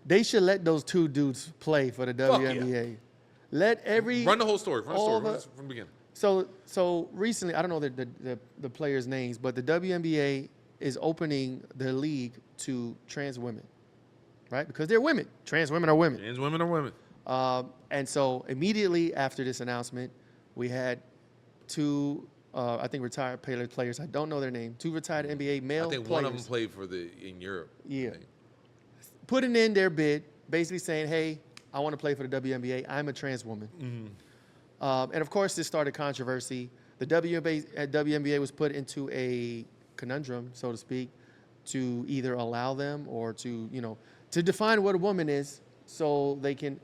They should let those two dudes play for the WNBA. Yeah. Let every Run the whole story. Run the story from the beginning. So recently, I don't know the players' names, but the WNBA is opening the league to trans women, right? Because they're women. Trans women are women. Trans women are women. And so immediately after this announcement, we had two, I think, retired players. I don't know their name. Two retired NBA male players. I think one of them played in Europe. Yeah. Putting in their bid, basically saying, hey, I want to play for the WNBA. I'm a trans woman. Mm-hmm. And of course, this started controversy. The WNBA was put into a conundrum, so to speak, to either allow them or to define what a woman is so they can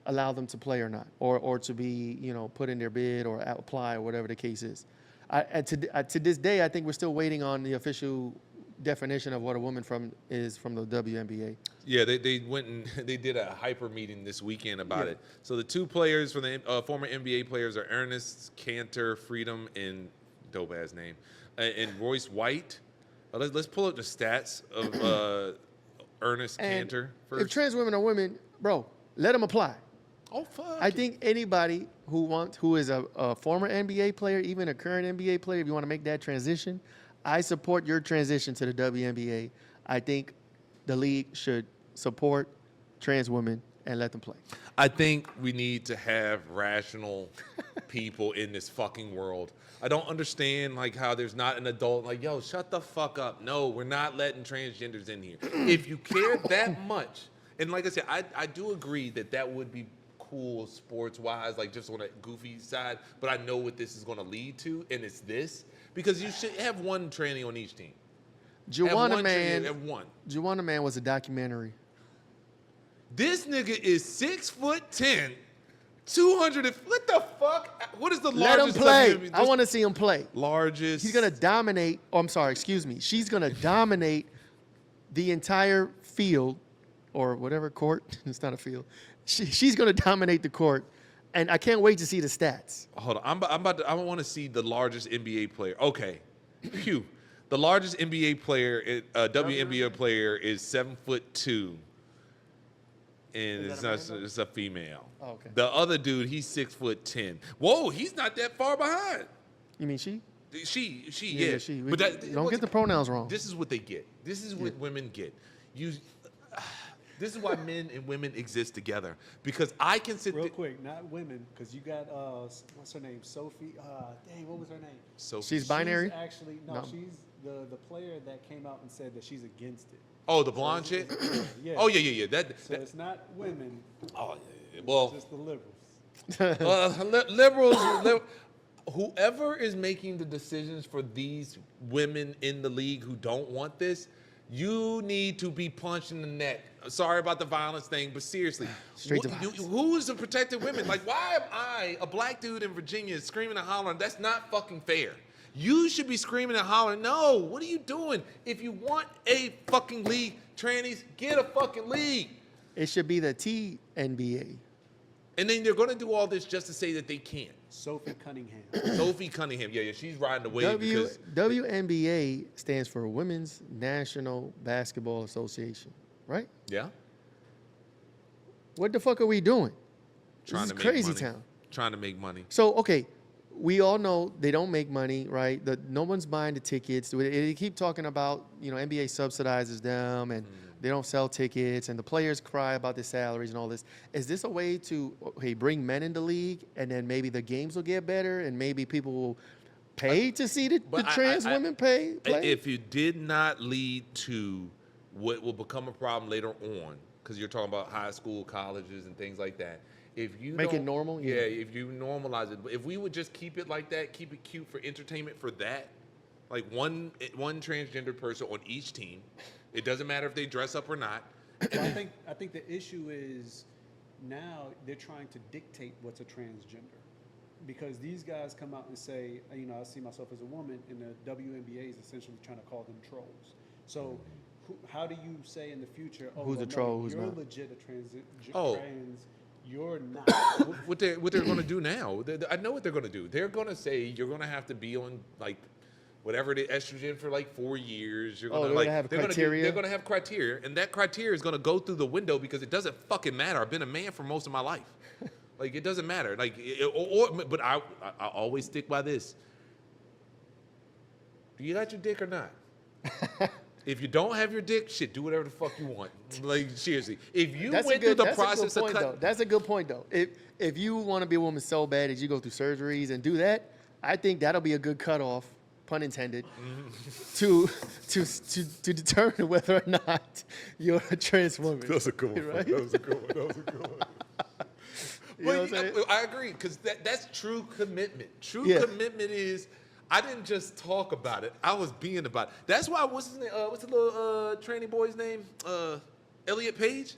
allow them to play or not, or to be, put in their bid or apply or whatever the case is. To this day, I think we're still waiting on the official definition of what a woman is from the WNBA. Yeah, they went and they did a hyper meeting this weekend about it. So the two players from the former NBA players are Ernest Cantor Freedom and dope ass name, and Royce White. Let's pull up the stats of Ernest Cantor first. If trans women are women, bro, let them apply. Oh fuck! I think anybody who is a former NBA player, even a current NBA player, if you want to make that transition, I support your transition to the WNBA. I think the league should support trans women and let them play. I think we need to have rational people in this fucking world. I don't understand how there's not an adult yo, shut the fuck up. No, we're not letting transgenders in here. If you care that much, and like I said, I do agree that would be cool sports-wise, just on a goofy side, but I know what this is going to lead to, and it's this. Because you should have one tranny on each team. Juwanna Man was a documentary. This nigga is 6'10", 200. What the fuck? What is the largest? Let him play. I want to see him play. Largest. He's gonna dominate. Oh, I'm sorry. Excuse me. She's gonna dominate the entire field, or whatever court. It's not a field. She's gonna dominate the court. And I can't wait to see the stats. Hold on, I want to see the largest NBA player. Okay, phew. The largest NBA player, WNBA player, is 7'2", and it's a female. Oh, okay. The other dude, he's 6'10". Whoa, he's not that far behind. You mean she? She. She. But don't get the pronouns wrong. This is what they get. This is what women get. This is why men and women exist together. Because I can sit real quick, not women, because you got what's her name, Sophie. Dang, what was her name? Sophie. She's binary. She's actually no, she's the player that came out and said that she's against it. Oh, the blonde chick. Yeah. Oh yeah. So it's not women. Oh yeah. Well, it's just the liberals. Liberals. Whoever is making the decisions for these women in the league who don't want this, you need to be punched in the neck. Sorry about the violence thing, but seriously, who is the protected women? Why am I, a black dude in Virginia, screaming and hollering? That's not fucking fair. You should be screaming and hollering. No, what are you doing? If you want a fucking league, trannies, get a fucking league. It should be the TNBA. And then they're going to do all this just to say that they can't. Sophie Cunningham. Sophie Cunningham. Yeah, she's riding the wave because WNBA stands for Women's National Basketball Association, right? Yeah. What the fuck are we doing? Trying this to is make crazy money. town. Trying to make money. So, okay, we all know they don't make money, right? No one's buying the tickets. They keep talking about, NBA subsidizes them and they don't sell tickets and the players cry about their salaries and all this. Is this a way to bring men in the league and then maybe the games will get better and maybe people will pay to see the trans women play? If it did not lead to what will become a problem later on, because you're talking about high school, colleges, and things like that. If you make it normal, yeah. If you normalize it, if we would just keep it like that, keep it cute for entertainment for that, like one transgender person on each team. It doesn't matter if they dress up or not. Well, I think the issue is now they're trying to dictate what's a transgender, because these guys come out and say, I see myself as a woman, and the WNBA is essentially trying to call them trolls. So. How do you say in the future? Oh, who's a troll? Who's you're not? Legit a trans. You're not. What they're going to do now? I know what they're going to do. They're going to say you're going to have to be on whatever the estrogen for like 4 years. You're Oh, gonna they're gonna have criteria? They're gonna have criteria, and that criteria is gonna go through the window because it doesn't fucking matter. I've been a man for most of my life. Like, it doesn't matter. Like, but I always stick by this. Do you got your dick or not? If you don't have your dick, shit, do whatever the fuck you want. Like, seriously. If you went through the process of cutting... That's a good point, though. If you want to be a woman so bad that you go through surgeries and do that, I think that'll be a good cutoff, pun intended, to determine whether or not you're a trans woman. That was a good one. Right? That was a good one. That was a good one. You know what I'm saying? I agree, because that's true commitment. True Yeah. commitment is, I didn't just talk about it. I was being about it. That's why, what's his name? What's the little tranny boy's name? Elliot Page?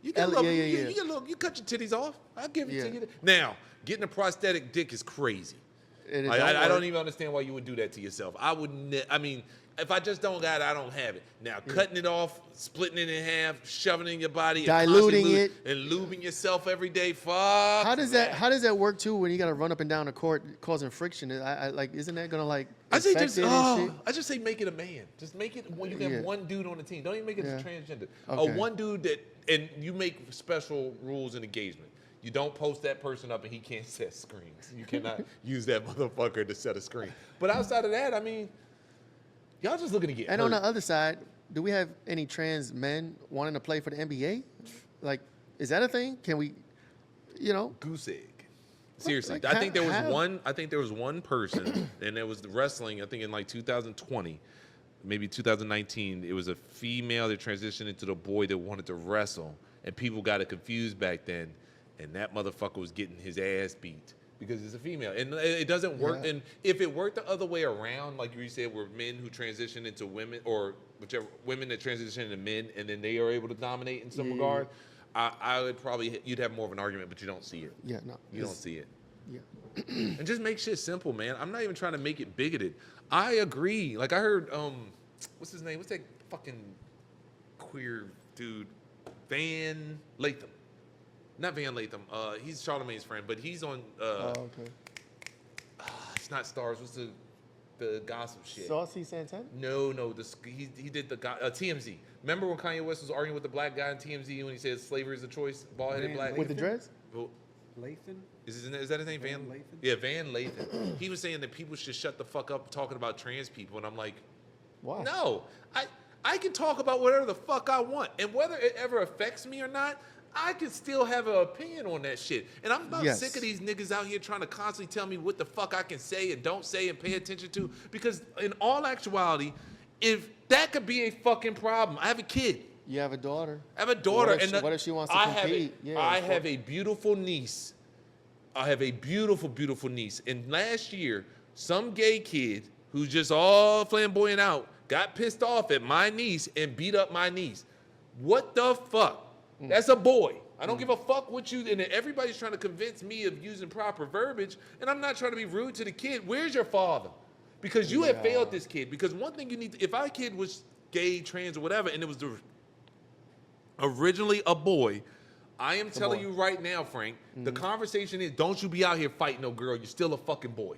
You get you cut your titties off. I'll give it to you. Now, getting a prosthetic dick is crazy. I don't even understand why you would do that to yourself. I wouldn't. I mean, if I just don't got it, I don't have it. Now, cutting it off, splitting it in half, shoving it in your body, diluting it, and lubing yourself every day. Fuck. How does that work too? When you got to run up and down the court, causing friction? I like, isn't that gonna like? I say I just say make it a man. Just make it when you can have one dude on the team. Don't even make it a transgender. Okay. One dude and you make special rules and engagement. You don't post that person up and he can't set screens. You cannot use that motherfucker to set a screen. But outside of that, I mean, y'all just looking to get hurt. on the other side, do we have any trans men wanting to play for the NBA? Like, is that a thing? Can we, goose egg. Seriously, Like, I think there was one. I think there was one person, and it was the wrestling. I think in like 2020, maybe 2019. It was a female that transitioned into the boy that wanted to wrestle, and people got it confused back then. And that motherfucker was getting his ass beat because it's a female, and it doesn't work. Yeah. And if it worked the other way around, like you said, where men who transition into women, or whichever women that transition into men, and then they are able to dominate in some regard, I would probably you'd have more of an argument, but you don't see it. Yeah, no, you don't see it. Yeah. And just make shit simple, man. I'm not even trying to make it bigoted. I agree. Like I heard, what's his name? What's that fucking queer dude? Van Latham. Not Van Latham. He's Charlamagne's friend, but he's on. Okay. It's not Stars. What's the gossip shit? Saucy Santana? No. He did the TMZ. Remember when Kanye West was arguing with the black guy in TMZ when he said slavery is a choice? Bald-headed black. With the dreads? Well, Lathan? is that his name? Van Lathan? Yeah, Van Lathan. He was saying that people should shut the fuck up talking about trans people, and I'm like, Why? no. I can talk about whatever the fuck I want, and whether it ever affects me or not, I can still have an opinion on that shit. And I'm about sick of these niggas out here trying to constantly tell me what the fuck I can say and don't say and pay attention to. Because in all actuality, if that could be a fucking problem. I have a kid. You have a daughter. I have a daughter. What if she wants to compete? I have a beautiful niece. I have a beautiful, beautiful niece. And last year, some gay kid who's just all flamboyant out got pissed off at my niece and beat up my niece. What the fuck? That's a boy. I don't give a fuck what you, and everybody's trying to convince me of using proper verbiage, and I'm not trying to be rude to the kid. Where's your father? Because you have failed this kid. Because one thing you need to, if our kid was gay, trans, or whatever, and it was originally a boy, I am telling you right now, Frank, the conversation is, don't you be out here fighting no girl. You're still a fucking boy.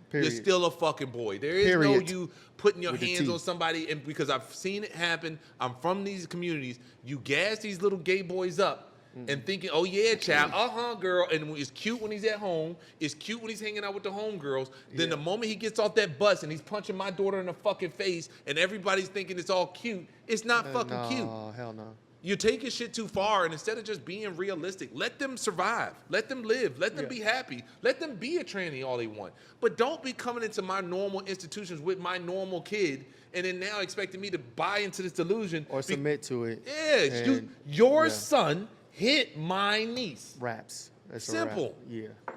Period. You're still a fucking boy. There is no you putting your hands on somebody, and because I've seen it happen, I'm from these communities, you gas these little gay boys up and thinking, oh yeah, child, girl, and it's cute when he's at home, it's cute when he's hanging out with the homegirls, then the moment he gets off that bus and he's punching my daughter in the fucking face and everybody's thinking it's all cute, it's not fucking cute. Oh, hell no. You're taking shit too far, and instead of just being realistic, let them survive. Let them live. Let them be happy. Let them be a tranny all they want. But don't be coming into my normal institutions with my normal kid and then now expecting me to buy into this delusion. Or submit to it. Yeah, your son hit my niece. Raps. That's simple. A rap. Yeah.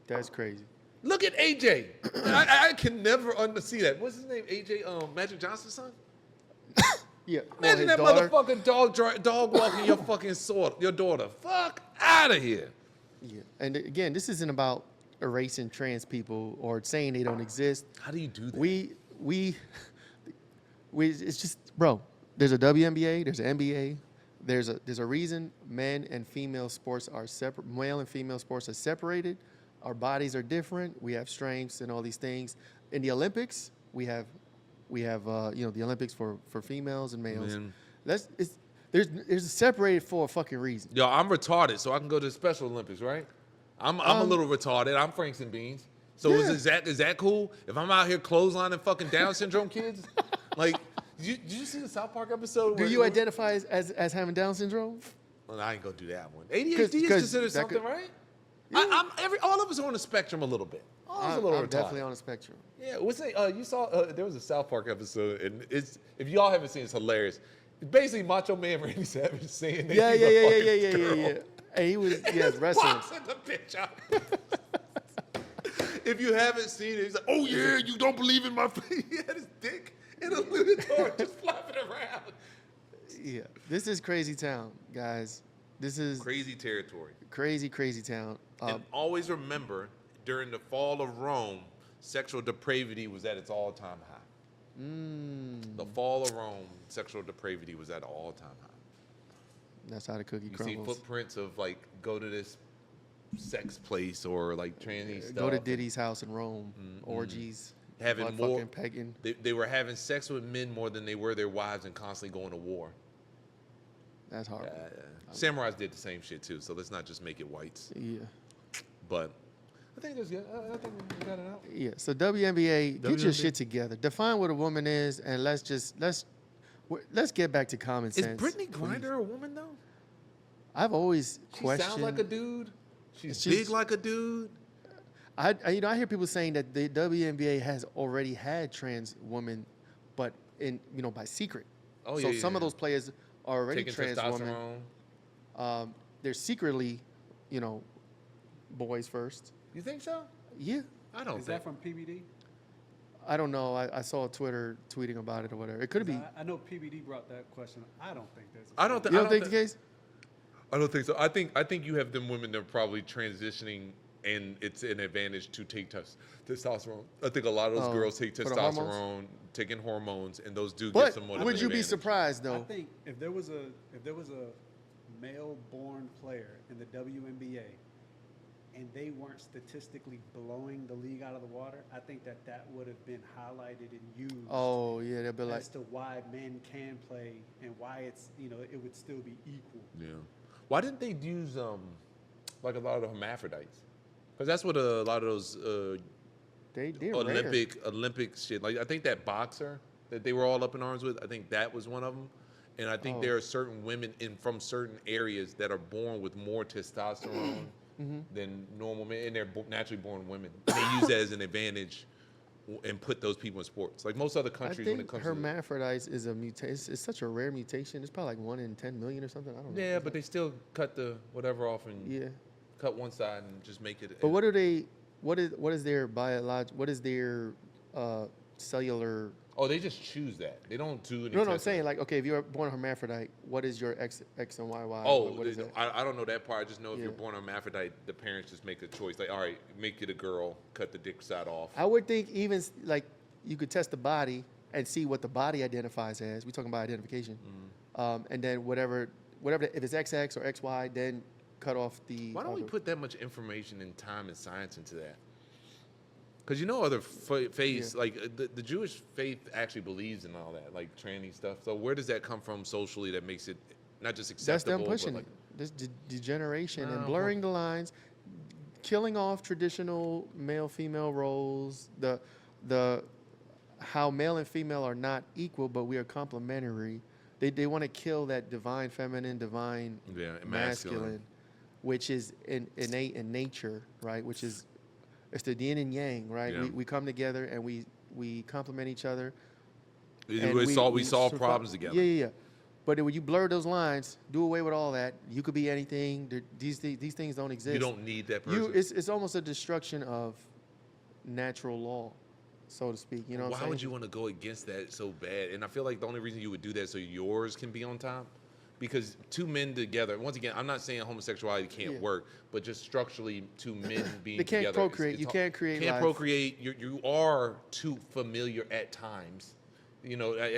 That's crazy. Look at AJ. I can never unsee that. What's his name? AJ, Magic Johnson's son? Yeah. Imagine that motherfucking dog walking your fucking your daughter. Fuck out of here. Yeah. And again, this isn't about erasing trans people or saying they don't exist. How do you do that? We it's just, bro, there's a WNBA, there's an NBA, there's a reason men and female sports are separate, male and female sports are separated. Our bodies are different. We have strengths and all these things. In the Olympics, we have you know, the Olympics for females and males. Man. There's separated for a fucking reason. Yo, I'm retarded, so I can go to the Special Olympics, right? I'm a little retarded. I'm Franks and Beans. So Yeah. is that cool? If I'm out here clotheslining fucking Down syndrome kids, like, did you see the South Park episode? Do you identify as having Down syndrome? Well, I ain't gonna do that one. ADHD 'Cause is considered that something, could- right? Yeah. All of us are on the spectrum a little bit. All of us are a little I'm retarded. definitely on the spectrum. Yeah, what's it? You saw there was a South Park episode, and it's if y'all haven't seen it, it's hilarious. It's basically Macho Man Randy Savage saying that Yeah. he's a fucking girl. And he was wrestling. Boxing the bitch out. If you haven't seen it, he's like, "Oh yeah, you don't believe in my face." He had his dick in a unitard just flapping around. Yeah, this is crazy town, guys. This is Crazy territory. crazy town. And always remember, during the fall of Rome, sexual depravity was at its all-time high. The fall of Rome, sexual depravity was at an all-time high. That's how the cookie You see crumbles. footprints of like go to this sex place or like tranny stuff. Go to Diddy's house in Rome. Orgies. Having butt more, fucking pegging. they were having sex with men more than they were their wives and constantly going to war. That's horrible. Samurais did the same shit too, so let's not just make it whites. Yeah. But I think that's good. I think we got it out. Yeah. So WNBA, get your WNBA. shit together. Define what a woman is, and let's get back to common Is sense. Brittany please. Griner a woman though? I've always She questioned. sounds like a dude. She's She's- big like a dude. I hear people saying that the WNBA has already had trans women, but by secret. Oh, so yeah, some of yeah. those players are already Taking trans women. testosterone. They're secretly, boys first. You think so? Yeah. I don't Is think. that from PBD? I don't know. I saw Twitter tweeting about it or whatever. It could be. I know PBD brought that question. I don't think there's. I don't think. You don't think the case? I don't think so. I think you have them women that are probably transitioning, and it's an advantage to take testosterone. I think a lot of those girls take for the hormones? testosterone, taking hormones, and those do give But some more. of would an you be advantage. surprised I though? think if there was a male-born player in the WNBA, and they weren't statistically blowing the league out of the water, I think that would have been highlighted and used Oh yeah, they'll be like, as to why men can play and why it's it would still be equal. Yeah. Why didn't they use like a lot of the hermaphrodites? Because that's what a lot of those they're rare. Olympic shit. Like I think that boxer that they were all up in arms with, I think that was one of them. And I think Oh. there are certain women from certain areas that are born with more testosterone than normal men, and they're naturally born women. And they use that as an advantage and put those people in sports. Like most other I countries, when it think comes hermaphrodites is a mutation. It's such a rare mutation. It's probably like 1 in 10 million or something. I don't know. yeah, but they still cut the whatever off and Yeah. cut one side and just make it. But what are they? What is their What is their cellular? Oh, they just choose that. They don't do any. No, I'm testing. saying like, okay, if you're born a hermaphrodite, what is your X and YY? Oh, what is it? I don't know that part. I just know if Yeah. you're born a hermaphrodite, the parents just make a choice. Like, all right, make it a girl, cut the dick side off. I would think even like you could test the body and see what the body identifies as. We're talking about identification, and then whatever if it's XX or XY, then cut off the. Why don't we other. put that much information and time and science into that? Because other faiths, Yeah. like the Jewish faith actually believes in all that, like tranny stuff. So where does that come from socially that makes it not just That's acceptable? them pushing but it. This degeneration No. and blurring the lines, killing off traditional male-female roles. The how male and female are not equal, but we are complementary. They want to kill that divine feminine, divine Yeah, masculine, which is innate in nature, right? Which is it's the yin and yang, right? Yeah. We come together and we complement each other. We and solve survive- problems together. Yeah. But when you blur those lines, do away with all that. You could be anything. These things don't exist. You don't need that person. It's almost a destruction of natural law, so to speak. You know what Why I'm saying? would you want to go against that so bad? And I feel like the only reason you would do that is so yours can be on top. Because two men together, once again, I'm not saying homosexuality can't Yeah. work, but just structurally, two men being They can't together. procreate. You can't create Can't life. procreate. You are too familiar at times. I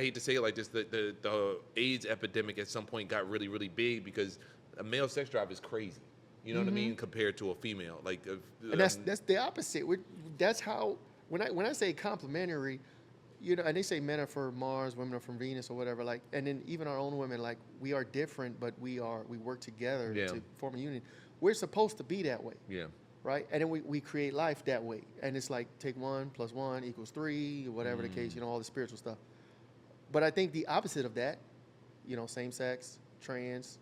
hate to say it like this. The AIDS epidemic at some point got really, really big because a male sex drive is crazy. You know what I mean? Compared to a female, And that's the opposite. That's how when I say complementary, you know, and they say men are for Mars, women are from Venus or whatever. Like, and then even our own women, like we are different, but we work together Yeah. to form a union. We're supposed to be that way, Yeah. right? And then we create life that way. And it's like take 1 + 1 = 3, whatever the case, you know, all the spiritual stuff. But I think the opposite of that, you know, same sex, trans,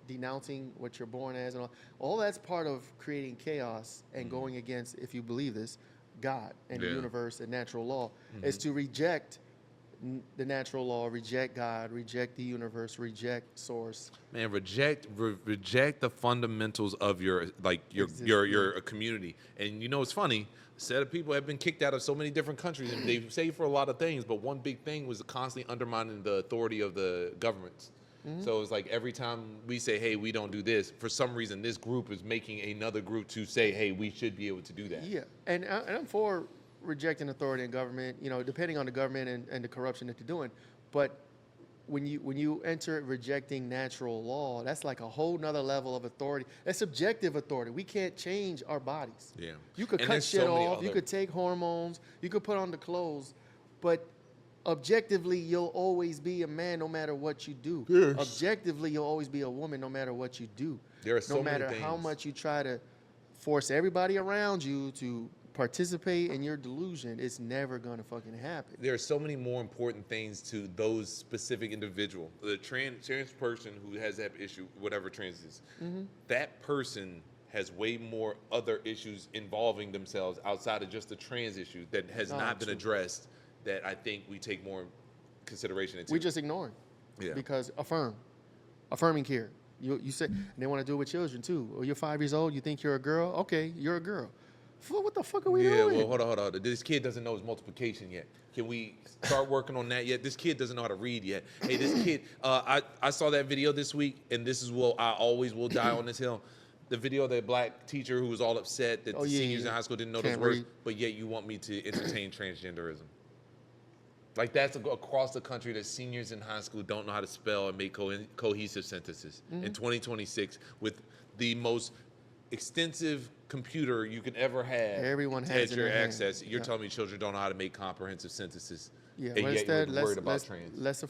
denouncing what you're born as, and all that's part of creating chaos and going against, if you believe this, God and the Yeah. universe and natural law, is to reject the natural law, reject God, reject the universe, reject source. Man, reject the fundamentals of your community. And you know, it's funny. A set of people have been kicked out of so many different countries, and they say for a lot of things. But one big thing was constantly undermining the authority of the governments. So it's like every time we say, "Hey, we don't do this," for some reason, this group is making another group to say, "Hey, we should be able to do that." Yeah, and I'm for rejecting authority and government, you know, depending on the government and the corruption that they're doing. But when you enter rejecting natural law, that's like a whole nother level of authority. That's subjective authority. We can't change our bodies. Yeah. You could And cut there's shit so many off. You other- could take hormones. You could put on the clothes, but objectively, you'll always be a man no matter what you do. Yes. Objectively, you'll always be a woman no matter what you do. There are so no many matter how things. much you try to force everybody around you to participate in your delusion, it's never gonna fucking happen. There are so many more important things to those specific individual. The trans person who has that issue, whatever trans is, that person has way more other issues involving themselves outside of just the trans issue that has No, not been true. addressed, that I think we take more consideration into. We just ignore it. Yeah. Because affirming care. You say, and they want to do it with children too. Oh, you're 5 years old. You think you're a girl? Okay, you're a girl. What the fuck are we Yeah, doing? well, hold on. This kid doesn't know his multiplication yet. Can we start working on that yet? This kid doesn't know how to read yet. Hey, this kid, I saw that video this week, and this is what I always will die on this hill. The video of that black teacher who was all upset that Oh, the yeah, seniors yeah. in high school didn't know those Can't words, read. but yet you want me to entertain transgenderism. Like that's across the country that seniors in high school don't know how to spell and make cohesive sentences. In 2026, with the most extensive computer you could ever have Everyone at has it your in their access, hand. you're Yeah. telling me children don't know how to make comprehensive sentences. Yeah, and but yet instead, you're worried about trans. let's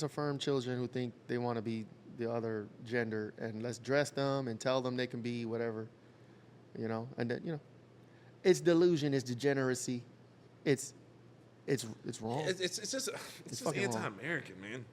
affirm children who think they want to be the other gender, and let's dress them and tell them they can be whatever, you know. And then, you know, it's delusion, it's degeneracy, it's wrong. It's just fucking wrong. anti-American, man.